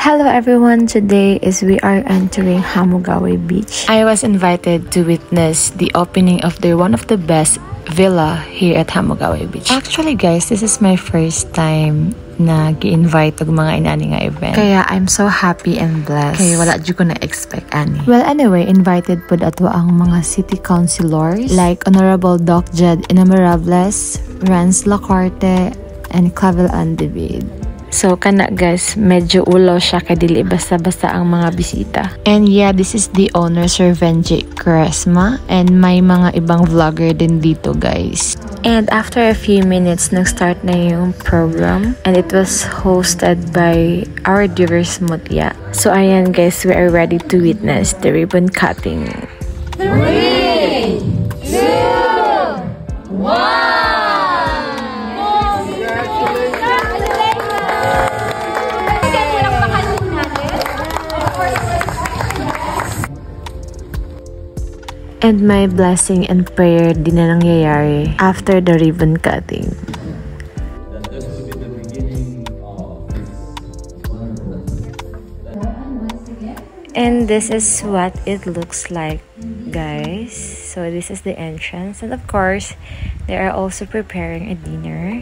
Hello everyone, today we are entering Hamogawe Beach. I was invited to witness the opening of one of the best villa here at Hamogawe Beach. Actually guys, this is my first time na gi-invite og mga inani nga event. Kaya I'm so happy and blessed. Kaya wala dyan ko na-expect ani. Well anyway, invited po ato ang mga city councilors like Honorable Doc Jed Innomerables, Renz Lacorte, and Clavel Andavid. So, kana guys, medyo ulaw siya kay dili basta-basta ang mga bisita. And yeah, this is the owner, Sir Venji Cresma. And may mga ibang vlogger din dito guys. And after a few minutes, nag-start na yung program. And it was hosted by our dear Smutya. So, ayan guys, we are ready to witness the ribbon cutting. 3, 2, 1! And my blessing and prayer din na nangyayari after the ribbon cutting. This will be the beginning of And this is what it looks like, guys. So this is the entrance. And of course, they are also preparing a dinner.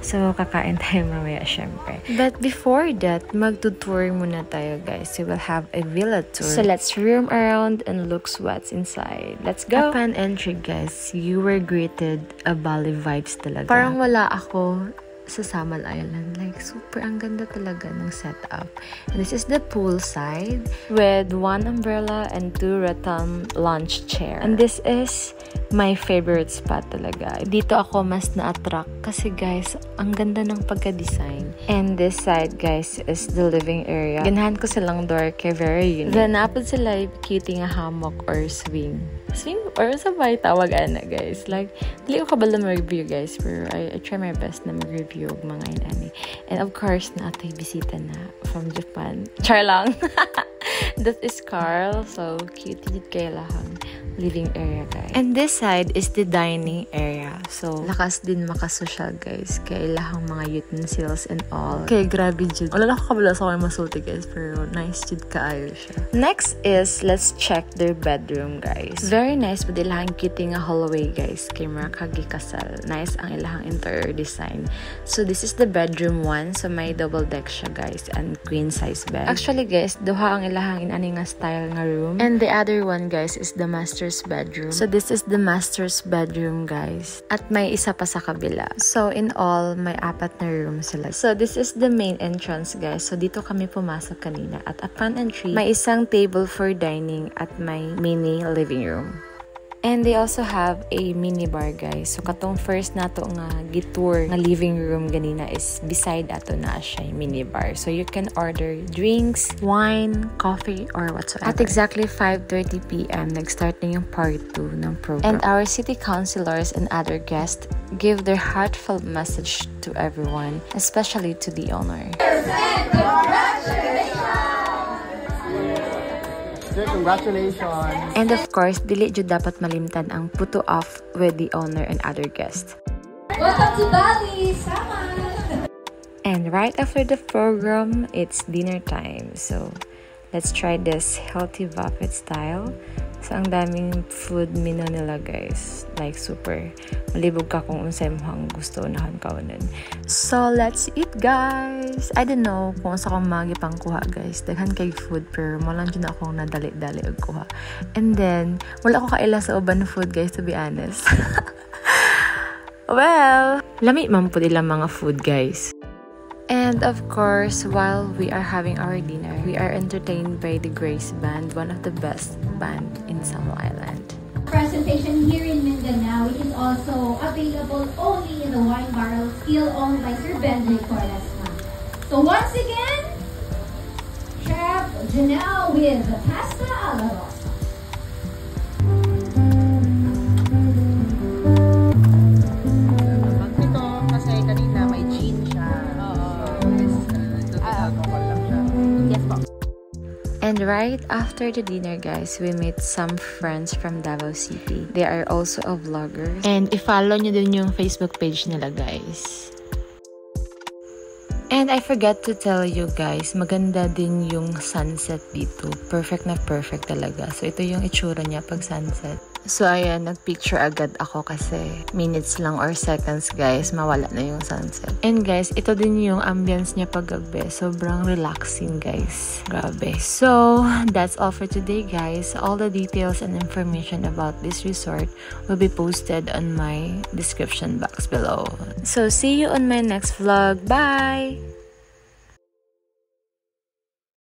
So, kakain tayo mamaya, syempre. But before that, magtutour muna tayo, guys. We will have a villa tour. So, let's roam around and look what's inside. Let's go! Upon entry, guys, you were greeted a Bali vibes talaga. Parang wala ako sa Samal Island. Like, super ang ganda talaga ng setup. And this is the pool side with 1 umbrella and 2 rattan lounge chair. And this is my favorite spot talaga. Dito ako mas na-attract kasi guys, ang ganda ng pagka-design. And this side guys is the living area. Ganahan ko silang door kay very unique. Then napod sila cutie nga hammock or swing. Swing or sabay tawag ana guys. Like, dili ko kabalo mag-review guys, pero I try my best na mag-review og mga inani. And of course, naatoy bisita na from Japan. Char lang. That is Carl. So, cutie kay lahang living area guys. And this side is the dining area. So, lakas din makasosyal guys. Kay lahang mga utensils and all. Kay grabe jud. Wala na ko kabalo sa akong masulti guys, pero nice jud kaayo siya. Next is, let's check their bedroom guys. Very nice but ilahang cute nga hallway guys. Kay mga kagikasal. Nice ang ilahang interior design. So, this is the bedroom 1. So, may double deck siya guys. And queen size bed. Actually guys, duha ang ilahang inani nga style nga room. And the other one guys is the master's bedroom. So, this is the master's bedroom guys. At may isa pa sa kabila. So, in all, may 4 na room sila. So, this is the main entrance guys. So, dito kami pumasok kanina. At upon entry, may isang table for dining at may mini living room. And they also have a mini bar guys. So katong first nato nga gitour nga living room ganina is beside ato na siya mini bar. So you can order drinks, wine, coffee or whatsoever. At exactly 5:30 PM nag-start na yung part 2 ng program. And our city councilors and other guests give their heartfelt message to everyone, especially to the owner. Congratulations! And of course, dili jud dapat malimtan ang photo off with the owner and other guests. Welcome to Bali! Sama! And right after the program, it's dinner time. So, let's try this healthy buffet style. So, ang daming food menu nila guys. Like, super. Malibog ka kung unsay mohang gusto unahan kaunan. So, let's eat guys! I don't know kung sa akong magipang kuha guys. Daghan kay food pero malang dyan akong nadali-dali og kuha. And then, wala ko kaila sa uban food guys to be honest. Well, lami man po ilang mga food guys. And of course, while we are having our dinner, we are entertained by the Grace Band, one of the best band in Samal Island. Presentation here in Mindanao, which is also available only in the wine barrel, still owned by Sir Benji Corresma. So once again, Chef Janelle with Pasta Alla Rosa. And right after the dinner guys, we met some friends from Davao City. They are also a vlogger. And i-follow nyo din yung Facebook page nila guys. And I forgot to tell you guys, maganda din yung sunset dito. Perfect na perfect talaga. So ito yung itsura niya pag sunset. So ayan, nagpicture agad ako kasi minutes lang or seconds guys, mawala na yung sunset. And guys, ito din yung ambience niya pag gabi. Sobrang relaxing guys. Grabe. So, that's all for today guys. All the details and information about this resort will be posted on my description box below. So, see you on my next vlog. Bye!